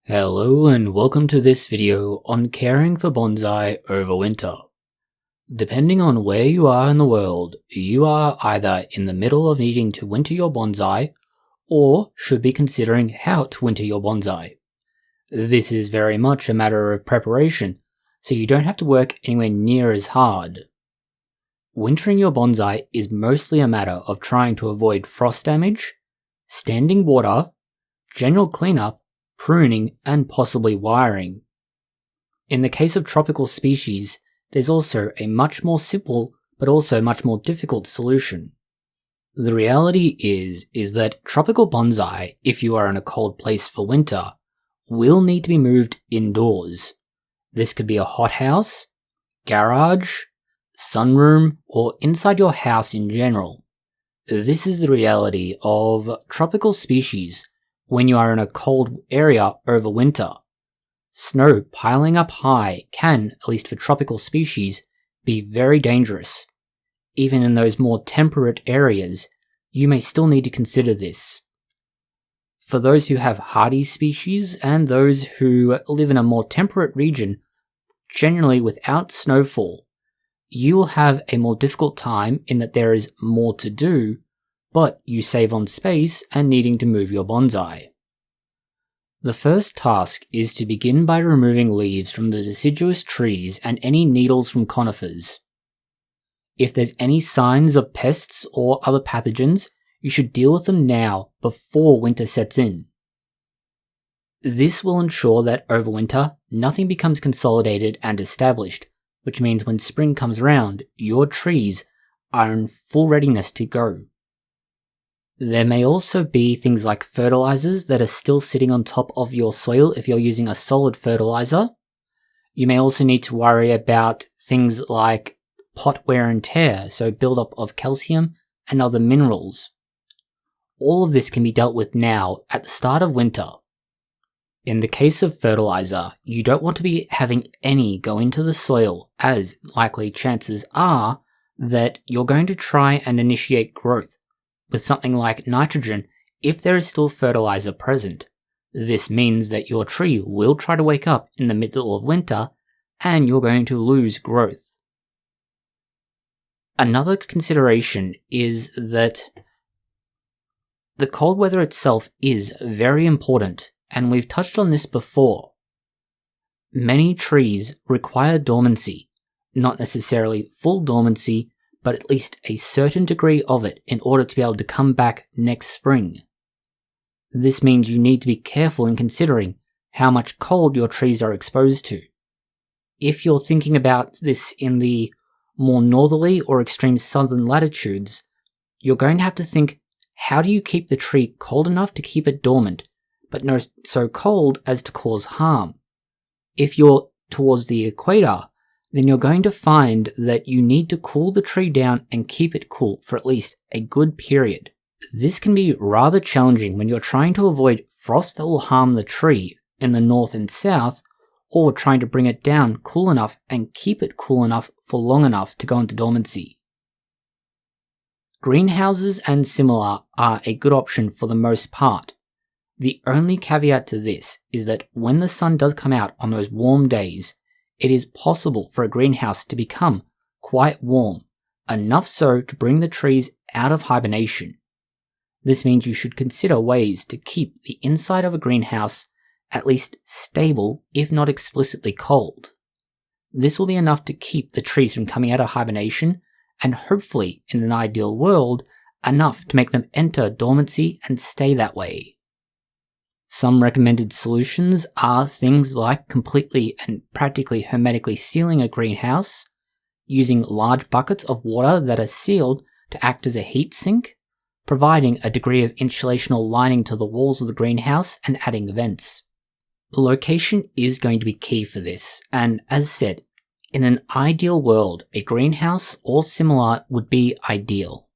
Hello and welcome to this video on caring for bonsai over winter. Depending on where you are in the world, you are either in the middle of needing to winter your bonsai or should be considering how to winter your bonsai. This is very much a matter of preparation, so you don't have to work anywhere near as hard. Wintering your bonsai is mostly a matter of trying to avoid frost damage, standing water, general cleanup, pruning, and possibly wiring. In the case of tropical species, there's also a much more simple but also much more difficult solution. The reality is that tropical bonsai, if you are in a cold place for winter, will need to be moved indoors. This could be a hothouse, garage, sunroom, or inside your house in general. This is the reality of tropical species when you are in a cold area over winter. Snow piling up high can, at least for tropical species, be very dangerous. Even in those more temperate areas, you may still need to consider this. For those who have hardy species and those who live in a more temperate region, generally without snowfall, you will have a more difficult time in that there is more to do, but you save on space and needing to move your bonsai. The first task is to begin by removing leaves from the deciduous trees and any needles from conifers. If there's any signs of pests or other pathogens, you should deal with them now before winter sets in. This will ensure that over winter, nothing becomes consolidated and established, which means when spring comes around, your trees are in full readiness to go. There may also be things like fertilizers that are still sitting on top of your soil if you're using a solid fertilizer. You may also need to worry about things like pot wear and tear, so buildup of calcium and other minerals. All of this can be dealt with now at the start of winter. In the case of fertilizer, you don't want to be having any go into the soil, as likely chances are that you're going to try and initiate growth with something like nitrogen if there is still fertilizer present. This means that your tree will try to wake up in the middle of winter and you're going to lose growth. Another consideration is that the cold weather itself is very important, and we've touched on this before. Many trees require dormancy, not necessarily full dormancy, but at least a certain degree of it in order to be able to come back next spring. This means you need to be careful in considering how much cold your trees are exposed to. If you're thinking about this in the more northerly or extreme southern latitudes, you're going to have to think, how do you keep the tree cold enough to keep it dormant, but not so cold as to cause harm? If you're towards the equator, then you're going to find that you need to cool the tree down and keep it cool for at least a good period. This can be rather challenging when you're trying to avoid frost that will harm the tree in the north and south, or trying to bring it down cool enough and keep it cool enough for long enough to go into dormancy. Greenhouses and similar are a good option for the most part. The only caveat to this is that when the sun does come out on those warm days, it is possible for a greenhouse to become quite warm, enough so to bring the trees out of hibernation. This means you should consider ways to keep the inside of a greenhouse at least stable, if not explicitly cold. This will be enough to keep the trees from coming out of hibernation, and hopefully, in an ideal world, enough to make them enter dormancy and stay that way. Some recommended solutions are things like completely and practically hermetically sealing a greenhouse, using large buckets of water that are sealed to act as a heat sink, providing a degree of insulational lining to the walls of the greenhouse, and adding vents. Location is going to be key for this, and as said, in an ideal world, a greenhouse or similar would be ideal,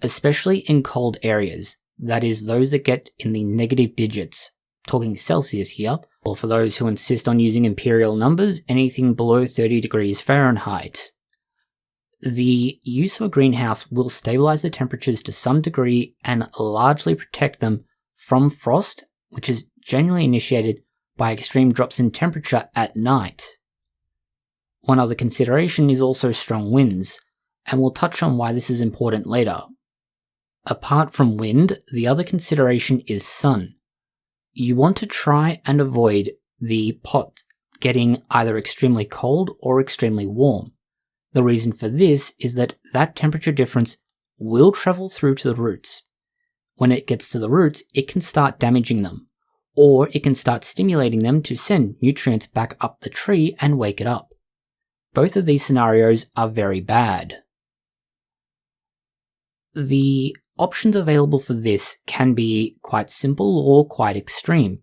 especially in cold areas, that is those that get in the negative digits, talking Celsius here, or for those who insist on using imperial numbers, anything below 30 degrees Fahrenheit. The use of a greenhouse will stabilize the temperatures to some degree and largely protect them from frost, which is generally initiated by extreme drops in temperature at night. One other consideration is also strong winds, and we'll touch on why this is important later. Apart from wind, the other consideration is sun. You want to try and avoid the pot getting either extremely cold or extremely warm. The reason for this is that temperature difference will travel through to the roots. When it gets to the roots, it can start damaging them, or it can start stimulating them to send nutrients back up the tree and wake it up. Both of these scenarios are very bad. The options available for this can be quite simple or quite extreme.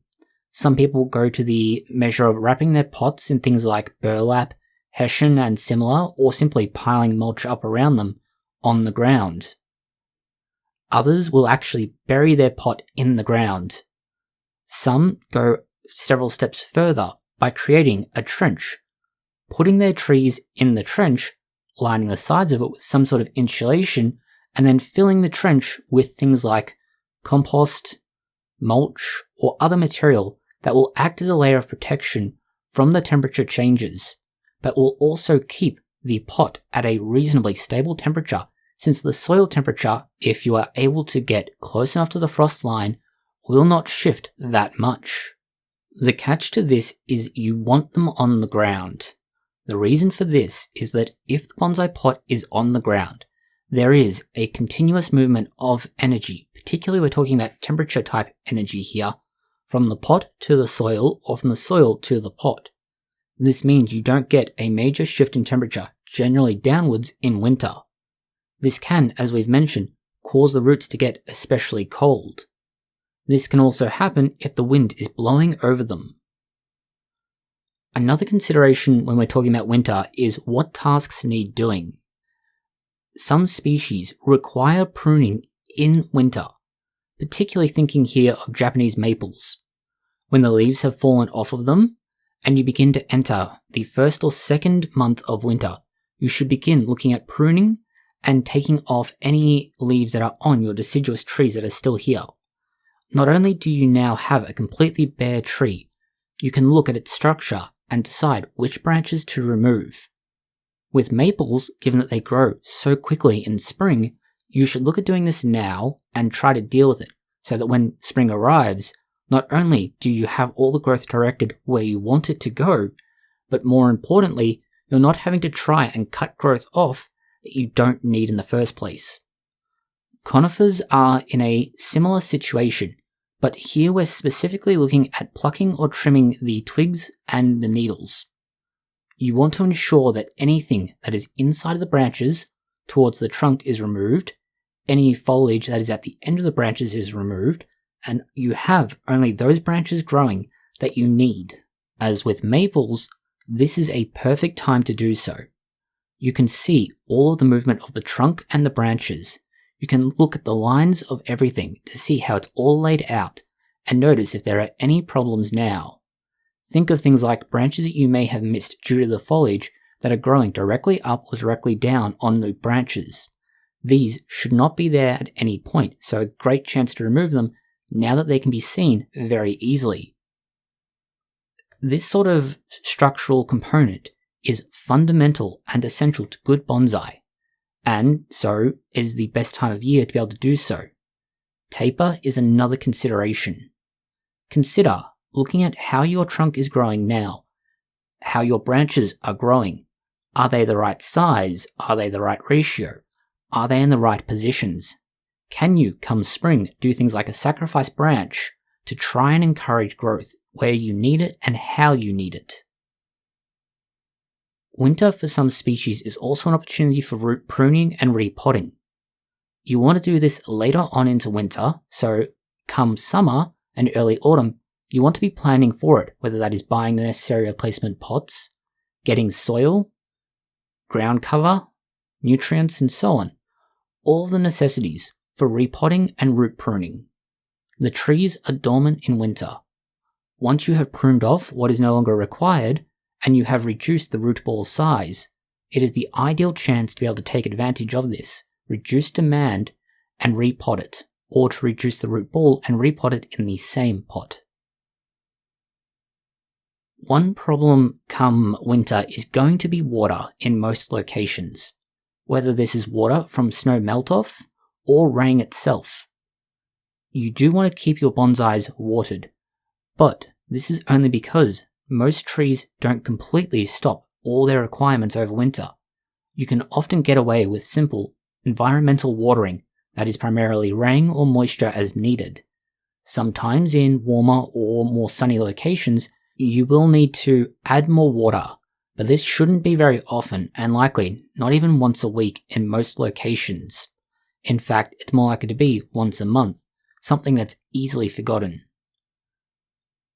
Some people go to the measure of wrapping their pots in things like burlap, hessian and similar, or simply piling mulch up around them on the ground. Others will actually bury their pot in the ground. Some go several steps further by creating a trench, putting their trees in the trench, lining the sides of it with some sort of insulation, and then filling the trench with things like compost, mulch, or other material that will act as a layer of protection from the temperature changes, but will also keep the pot at a reasonably stable temperature, since the soil temperature, if you are able to get close enough to the frost line, will not shift that much. The catch to this is you want them on the ground. The reason for this is that if the bonsai pot is on the ground, there is a continuous movement of energy, particularly we're talking about temperature type energy here, from the pot to the soil or from the soil to the pot. This means you don't get a major shift in temperature, generally downwards in winter. This can, as we've mentioned, cause the roots to get especially cold. This can also happen if the wind is blowing over them. Another consideration when we're talking about winter is what tasks need doing. Some species require pruning in winter, particularly thinking here of Japanese maples. When the leaves have fallen off of them, and you begin to enter the first or second month of winter, you should begin looking at pruning and taking off any leaves that are on your deciduous trees that are still here. Not only do you now have a completely bare tree, you can look at its structure and decide which branches to remove. With maples, given that they grow so quickly in spring, you should look at doing this now and try to deal with it, so that when spring arrives, not only do you have all the growth directed where you want it to go, but more importantly, you're not having to try and cut growth off that you don't need in the first place. Conifers are in a similar situation, but here we're specifically looking at plucking or trimming the twigs and the needles. You want to ensure that anything that is inside of the branches towards the trunk is removed, any foliage that is at the end of the branches is removed, and you have only those branches growing that you need. As with maples, this is a perfect time to do so. You can see all of the movement of the trunk and the branches. You can look at the lines of everything to see how it's all laid out, and notice if there are any problems now. Think of things like branches that you may have missed due to the foliage that are growing directly up or directly down on the branches. These should not be there at any point, so a great chance to remove them now that they can be seen very easily. This sort of structural component is fundamental and essential to good bonsai, and so it is the best time of year to be able to do so. Taper is another consideration. Consider looking at how your trunk is growing now, how your branches are growing. Are they the right size? Are they the right ratio? Are they in the right positions? Can you, come spring, do things like a sacrifice branch to try and encourage growth where you need it and how you need it? Winter for some species is also an opportunity for root pruning and repotting. You want to do this later on into winter, so come summer and early autumn, you want to be planning for it, whether that is buying the necessary replacement pots, getting soil, ground cover, nutrients, and so on. All of the necessities for repotting and root pruning. The trees are dormant in winter. Once you have pruned off what is no longer required, and you have reduced the root ball size, it is the ideal chance to be able to take advantage of this, reduce demand, and repot it, or to reduce the root ball and repot it in the same pot. One problem come winter is going to be water in most locations, whether this is water from snow melt-off or rain itself. You do want to keep your bonsais watered, but this is only because most trees don't completely stop all their requirements over winter. You can often get away with simple environmental watering that is primarily rain or moisture as needed. Sometimes in warmer or more sunny locations, you will need to add more water, but this shouldn't be very often and likely not even once a week in most locations. In fact, it's more likely to be once a month, something that's easily forgotten.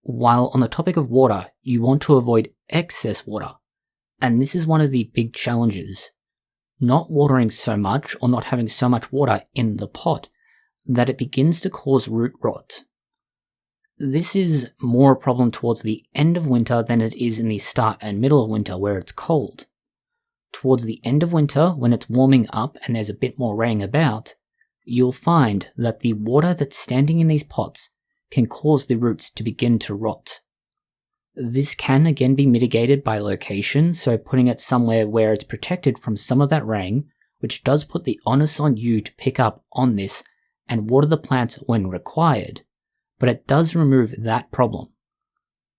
While on the topic of water, you want to avoid excess water, and this is one of the big challenges. Not watering so much or not having so much water in the pot that it begins to cause root rot. This is more a problem towards the end of winter than it is in the start and middle of winter where it's cold. Towards the end of winter, when it's warming up and there's a bit more rain about, you'll find that the water that's standing in these pots can cause the roots to begin to rot. This can again be mitigated by location, so putting it somewhere where it's protected from some of that rain, which does put the onus on you to pick up on this and water the plants when required, but it does remove that problem.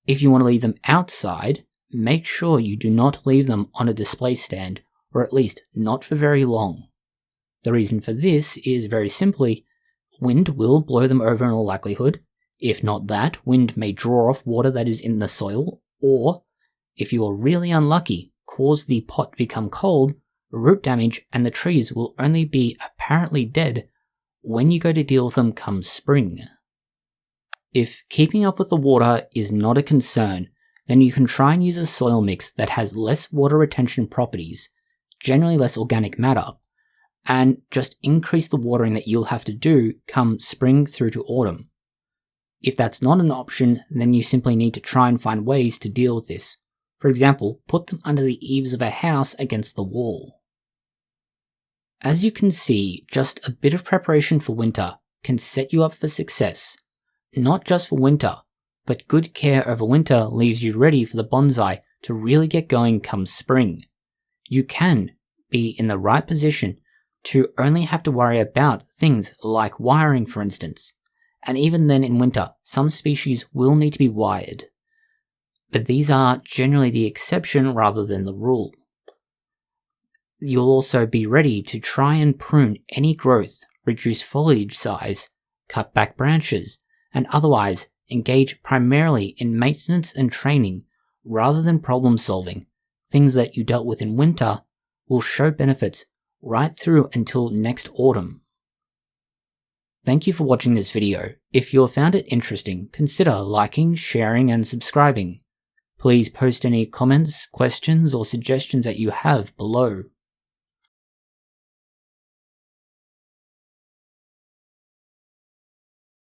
If you want to leave them outside, make sure you do not leave them on a display stand, or at least not for very long. The reason for this is very simply, wind will blow them over in all likelihood. If not that, wind may draw off water that is in the soil, or, if you are really unlucky, cause the pot to become cold, root damage, and the trees will only be apparently dead when you go to deal with them come spring. If keeping up with the water is not a concern, then you can try and use a soil mix that has less water retention properties, generally less organic matter, and just increase the watering that you'll have to do come spring through to autumn. If that's not an option, then you simply need to try and find ways to deal with this. For example, put them under the eaves of a house against the wall. As you can see, just a bit of preparation for winter can set you up for success. Not just for winter, but good care over winter leaves you ready for the bonsai to really get going come spring. You can be in the right position to only have to worry about things like wiring, for instance. And even then in winter, some species will need to be wired. But these are generally the exception rather than the rule. You'll also be ready to try and prune any growth, reduce foliage size, cut back branches, and otherwise engage primarily in maintenance and training rather than problem solving. Things that you dealt with in winter will show benefits right through until next autumn. Thank you for watching this video. If you have found it interesting, consider liking, sharing, and subscribing. Please post any comments, questions, or suggestions that you have below.